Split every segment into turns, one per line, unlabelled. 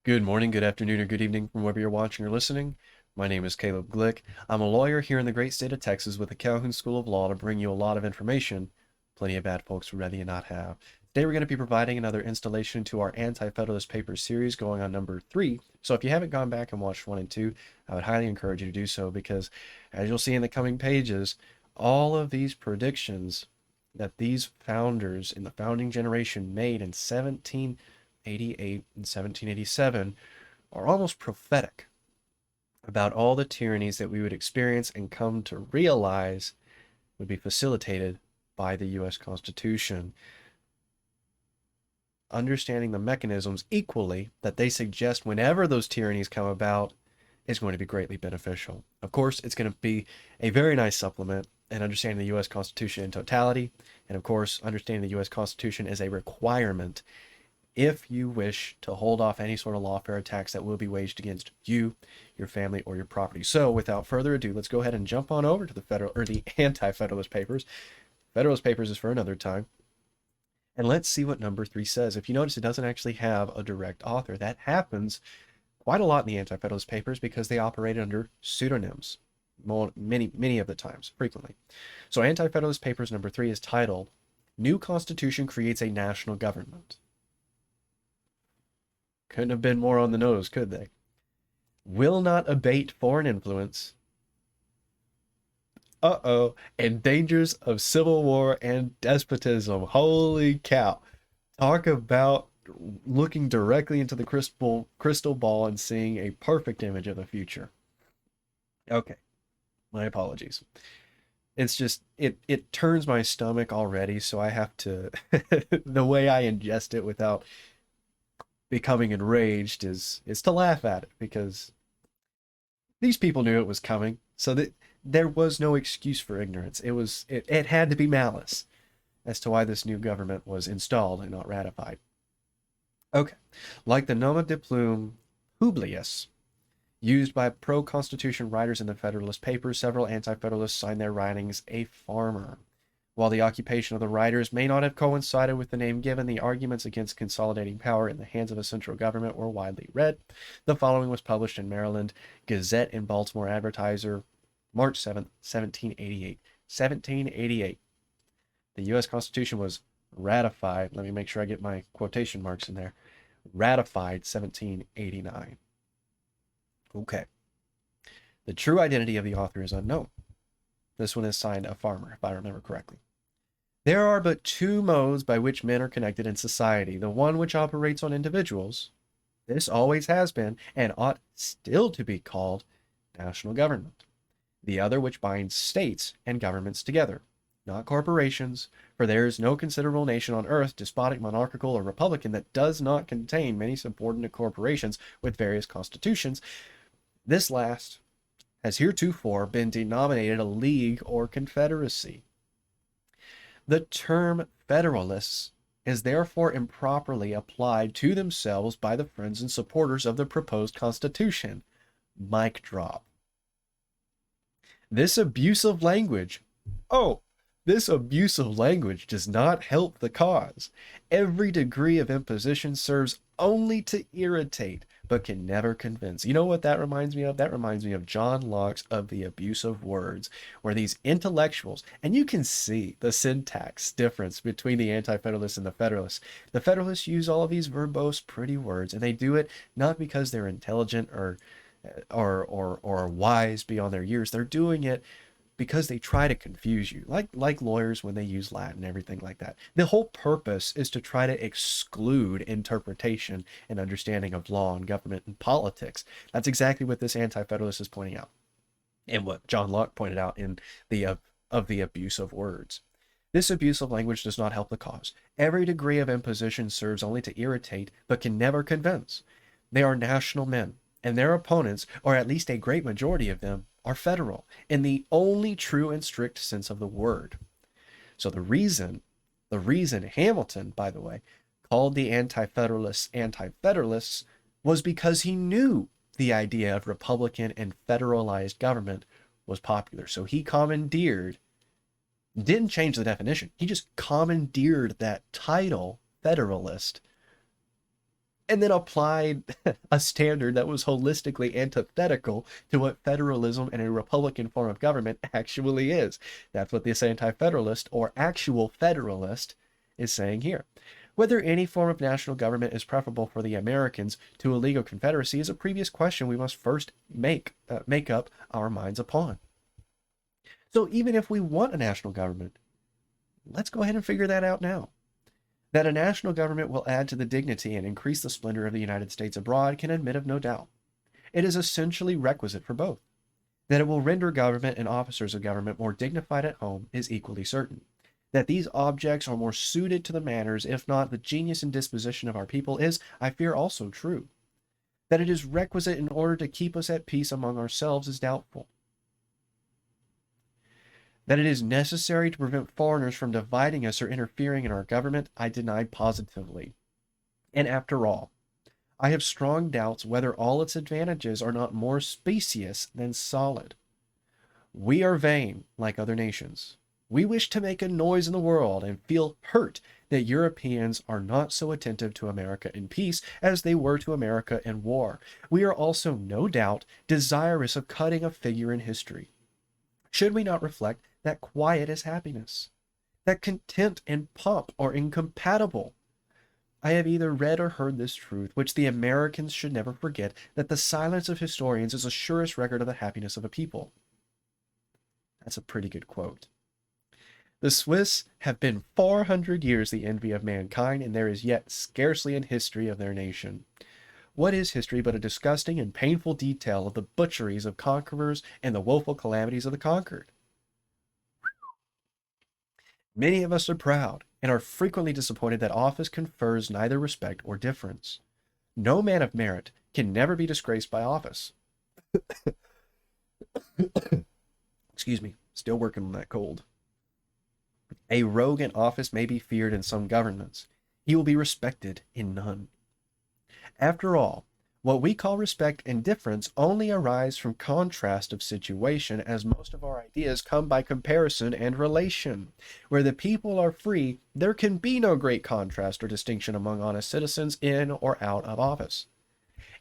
Good morning, good afternoon, or good evening from wherever you're watching or listening. My name is Caleb Glick. I'm a lawyer here in the great state of Texas with the Calhoun School of Law to bring you a lot of information plenty of bad folks would rather not have. Today we're going to be providing another installation to our Anti-Federalist Papers series going on number 3. So if you haven't gone back and watched 1 and 2, I would highly encourage you to do so because as you'll see in the coming pages, all of these predictions that these founders in the founding generation made in 1788 and 1787 are almost prophetic about all the tyrannies that we would experience and come to realize would be facilitated by the U.S. Constitution. Understanding the mechanisms equally that they suggest whenever those tyrannies come about is going to be greatly beneficial. Of course, it's going to be a very nice supplement in understanding the U.S. Constitution in totality, and of course, understanding the U.S. Constitution is a requirement if you wish to hold off any sort of lawfare attacks that will be waged against you, your family, or your property. So without further ado, let's go ahead and jump on over to the Anti-Federalist Papers. Federalist Papers is for another time. And let's see what number 3 says. If you notice, it doesn't actually have a direct author. That happens quite a lot in the Anti-Federalist Papers because they operate under pseudonyms many of the times, frequently. So Anti-Federalist Papers number 3 is titled, New Constitution Creates a National Government. Couldn't have been more on the nose, could they? Will not abate foreign influence. And dangers of civil war and despotism. Holy cow. Talk about looking directly into the crystal ball and seeing a perfect image of the future. Okay, my apologies. It's just it turns my stomach already, so I have to the way I ingest it without becoming enraged is to laugh at it because these people knew it was coming, so that there was no excuse for ignorance. It had to be malice as to why this new government was installed and not ratified. Okay, like the nom de plume Publius, used by pro-constitution writers in the Federalist Papers, several anti-federalists signed their writings a farmer. While the occupation of the writers may not have coincided with the name given, the arguments against consolidating power in the hands of a central government were widely read. The following was published in Maryland Gazette and Baltimore Advertiser, March 7th, 1788. 1788. The U.S. Constitution was ratified. Let me make sure I get my quotation marks in there. Ratified 1789. Okay. The true identity of the author is unknown. This one is signed a farmer, if I remember correctly. There are but two modes by which men are connected in society. The one which operates on individuals, this always has been, and ought still to be called, national government. The other which binds states and governments together, not corporations, for there is no considerable nation on earth, despotic, monarchical, or republican, that does not contain many subordinate corporations with various constitutions. This last has heretofore been denominated a league or confederacy. The term Federalists is therefore improperly applied to themselves by the friends and supporters of the proposed Constitution. Mic drop. This abusive language, this abusive language does not help the cause. Every degree of imposition serves only to irritate, but can never convince. You know what that reminds me of? That reminds me of John Locke's Of the Abuse of Words, where these intellectuals, and you can see the syntax difference between the Anti-Federalists and the Federalists. The Federalists use all of these verbose, pretty words, and they do it not because they're intelligent or wise beyond their years. They're doing it because they try to confuse you, like lawyers when they use Latin, everything like that. The whole purpose is to try to exclude interpretation and understanding of law and government and politics. That's exactly what this Anti-Federalist is pointing out, and what John Locke pointed out in the of the abuse of words. This abuse of language does not help the cause. Every degree of imposition serves only to irritate, but can never convince. They are national men, and their opponents, or at least a great majority of them, are federal in the only true and strict sense of the word. So the reason Hamilton, by the way, called the Anti-Federalists was because he knew the idea of republican and federalized government was popular. So he commandeered, didn't change the definition, he just commandeered that title, Federalist, and then applied a standard that was holistically antithetical to what federalism and a republican form of government actually is. That's what this anti-federalist or actual federalist is saying here. Whether any form of national government is preferable for the Americans to a legal confederacy is a previous question we must first make up our minds upon. So even if we want a national government, let's go ahead and figure that out now. That a national government will add to the dignity and increase the splendor of the United States abroad can admit of no doubt. It is essentially requisite for both. That it will render government and officers of government more dignified at home is equally certain. That these objects are more suited to the manners, if not the genius and disposition of our people, is, I fear, also true. That it is requisite in order to keep us at peace among ourselves is doubtful. That it is necessary to prevent foreigners from dividing us or interfering in our government, I deny positively. And after all, I have strong doubts whether all its advantages are not more specious than solid. We are vain, like other nations. We wish to make a noise in the world and feel hurt that Europeans are not so attentive to America in peace as they were to America in war. We are also, no doubt, desirous of cutting a figure in history. Should we not reflect that quiet is happiness, that content and pomp are incompatible? I have either read or heard this truth, which the Americans should never forget, that the silence of historians is the surest record of the happiness of a people. That's a pretty good quote. The Swiss have been 400 years the envy of mankind, and there is yet scarcely an history of their nation. What is history but a disgusting and painful detail of the butcheries of conquerors and the woeful calamities of the conquered? Many of us are proud and are frequently disappointed that office confers neither respect or deference. No man of merit can never be disgraced by office. Excuse me, still working on that cold. A rogue in office may be feared in some governments. He will be respected in none. After all, what we call respect and deference only arise from contrast of situation, as most of our ideas come by comparison and relation. Where the people are free, there can be no great contrast or distinction among honest citizens in or out of office.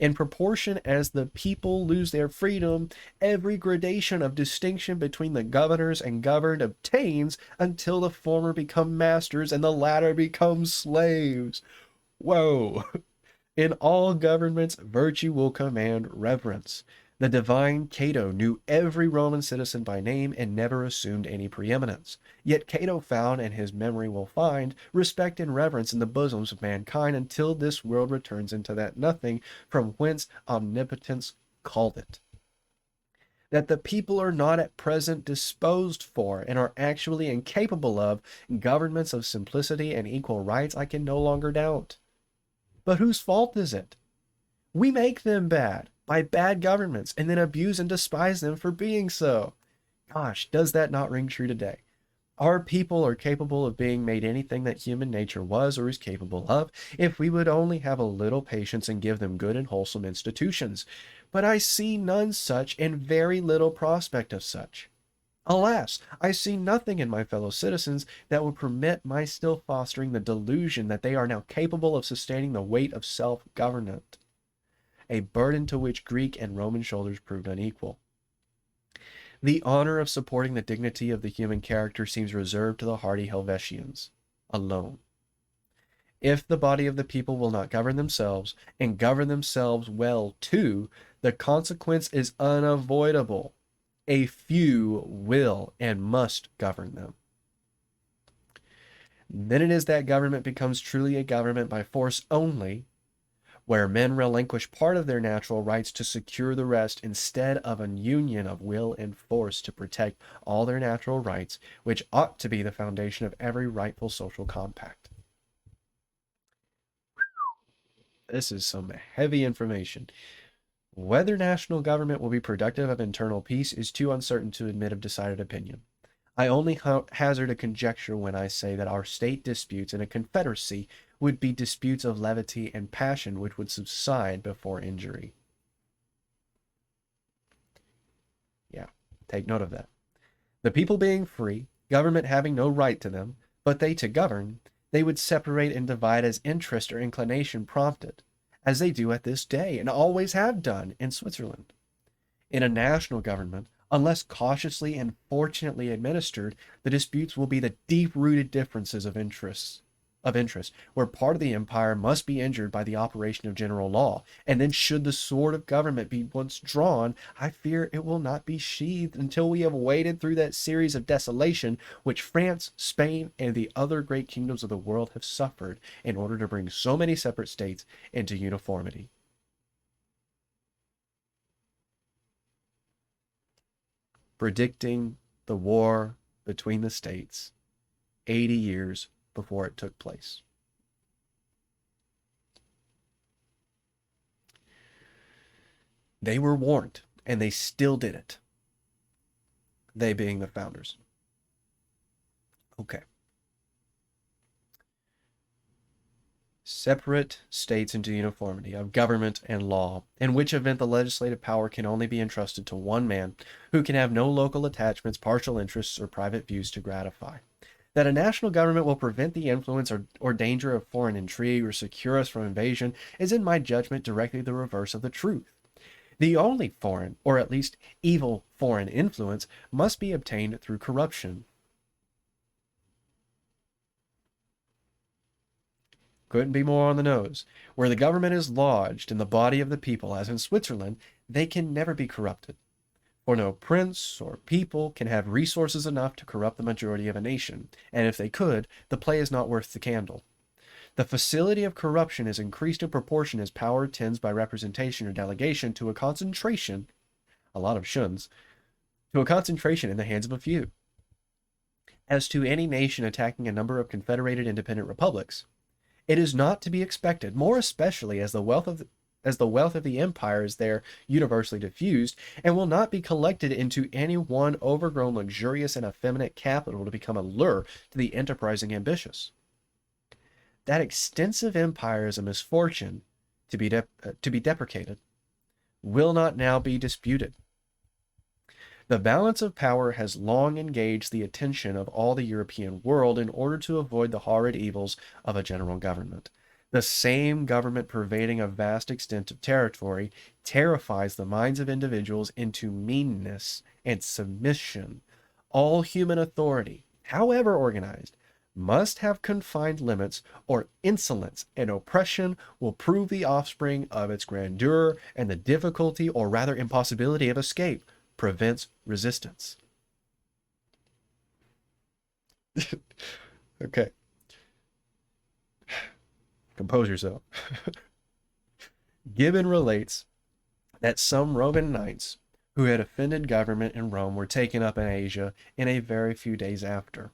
In proportion as the people lose their freedom, every gradation of distinction between the governors and governed obtains until the former become masters and the latter become slaves. Whoa! In all governments, virtue will command reverence. The divine Cato knew every Roman citizen by name and never assumed any preeminence. Yet Cato found, and his memory will find, respect and reverence in the bosoms of mankind until this world returns into that nothing from whence omnipotence called it. That the people are not at present disposed for, and are actually incapable of, governments of simplicity and equal rights, I can no longer doubt. But whose fault is it? We make them bad by bad governments and then abuse and despise them for being so. Gosh, does that not ring true today? Our people are capable of being made anything that human nature was or is capable of, if we would only have a little patience and give them good and wholesome institutions. But I see none such and very little prospect of such. Alas, I see nothing in my fellow citizens that would permit my still fostering the delusion that they are now capable of sustaining the weight of self-government, a burden to which Greek and Roman shoulders proved unequal. The honor of supporting the dignity of the human character seems reserved to the hardy Helvetians alone. If the body of the people will not govern themselves, and govern themselves well too, the consequence is unavoidable. A few will and must govern them. Then it is that government becomes truly a government by force only, where men relinquish part of their natural rights to secure the rest, instead of an union of will and force to protect all their natural rights, which ought to be the foundation of every rightful social compact. This is some heavy information. Whether national government will be productive of internal peace is too uncertain to admit of decided opinion. I only hazard a conjecture when I say that our state disputes in a confederacy would be disputes of levity and passion which would subside before injury. Yeah, take note of that. The people being free, government having no right to them, but they to govern, they would separate and divide as interest or inclination prompted. as they do at this day and always have done in Switzerland. In a national government, unless cautiously and fortunately administered, the disputes will be the deep-rooted differences of interest, where part of the empire must be injured by the operation of general law, and then should the sword of government be once drawn, I fear it will not be sheathed until we have waded through that series of desolation which France, Spain, and the other great kingdoms of the world have suffered in order to bring so many separate states into uniformity. Predicting the war between the states 80 years before it took place. They were warned, and they still did it. They being the founders. Okay. Separate states into uniformity of government and law, in which event the legislative power can only be entrusted to one man, who can have no local attachments, partial interests, or private views to gratify. That a national government will prevent the influence or danger of foreign intrigue or secure us from invasion is, in my judgment, directly the reverse of the truth. The only foreign, or at least evil foreign influence, must be obtained through corruption. Couldn't be more on the nose. Where the government is lodged in the body of the people, as in Switzerland, they can never be corrupted. For no prince or people can have resources enough to corrupt the majority of a nation, and if they could, the play is not worth the candle. The facility of corruption is increased in proportion as power tends by representation or delegation to a concentration, a lot of shuns, to a concentration in the hands of a few. As to any nation attacking a number of confederated independent republics, it is not to be expected, more especially as the wealth of the empire is there universally diffused, and will not be collected into any one overgrown, luxurious, and effeminate capital to become a lure to the enterprising ambitious. That extensive empire is a misfortune to be deprecated, will not now be disputed. The balance of power has long engaged the attention of all the European world in order to avoid the horrid evils of a general government. The same government pervading a vast extent of territory terrifies the minds of individuals into meanness and submission. All human authority, however organized, must have confined limits, or insolence and oppression will prove the offspring of its grandeur, and the difficulty, or rather impossibility, of escape prevents resistance. Okay. Compose yourself. Gibbon relates that some Roman knights who had offended government in Rome were taken up in Asia in a very few days after.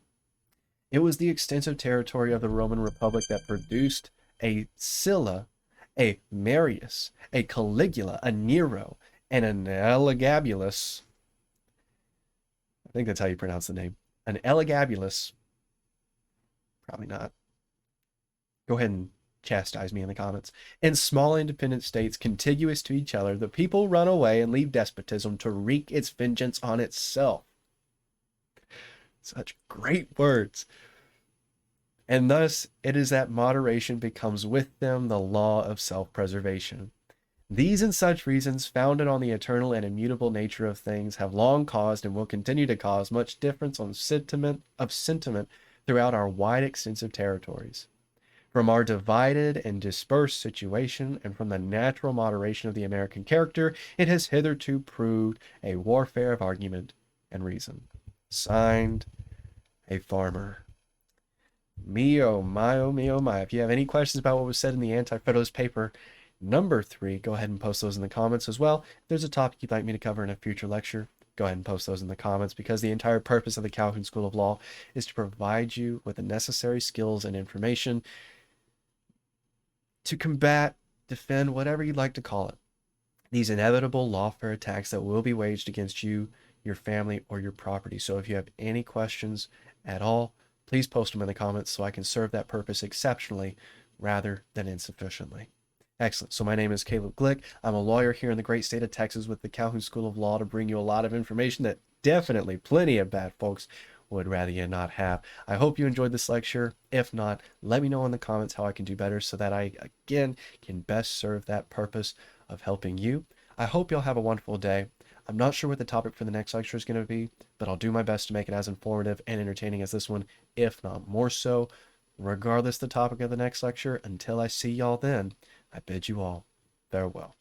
It was the extensive territory of the Roman Republic that produced a Sylla, a Marius, a Caligula, a Nero, and an Elagabalus. I think that's how you pronounce the name. An Elagabalus. Probably not. Go ahead and chastise me in the comments. In small independent states contiguous to each other, the people run away and leave despotism to wreak its vengeance on itself. Such great words. And thus it is that moderation becomes with them the law of self-preservation. These and such reasons, founded on the eternal and immutable nature of things, have long caused and will continue to cause much difference of sentiment throughout our wide extensive territories. From our divided and dispersed situation, and from the natural moderation of the American character, it has hitherto proved a warfare of argument and reason. Signed, a farmer. Me oh my oh me oh my. If you have any questions about what was said in the Anti-Federalist paper number 3, go ahead and post those in the comments as well. If there's a topic you'd like me to cover in a future lecture, go ahead and post those in the comments, because the entire purpose of the Calhoun School of Law is to provide you with the necessary skills and information to combat, defend, whatever you'd like to call it, these inevitable lawfare attacks that will be waged against you, your family, or your property. So if you have any questions at all, please post them in the comments so I can serve that purpose exceptionally rather than insufficiently. Excellent. So my name is Caleb Glick. I'm a lawyer here in the great state of Texas with the Calhoun School of Law to bring you a lot of information that definitely plenty of bad folks would rather you not have. I hope you enjoyed this lecture. If not, let me know in the comments how I can do better so that I, again, can best serve that purpose of helping you. I hope y'all have a wonderful day. I'm not sure what the topic for the next lecture is going to be, but I'll do my best to make it as informative and entertaining as this one, if not more so. Regardless the topic of the next lecture, until I see y'all then, I bid you all farewell.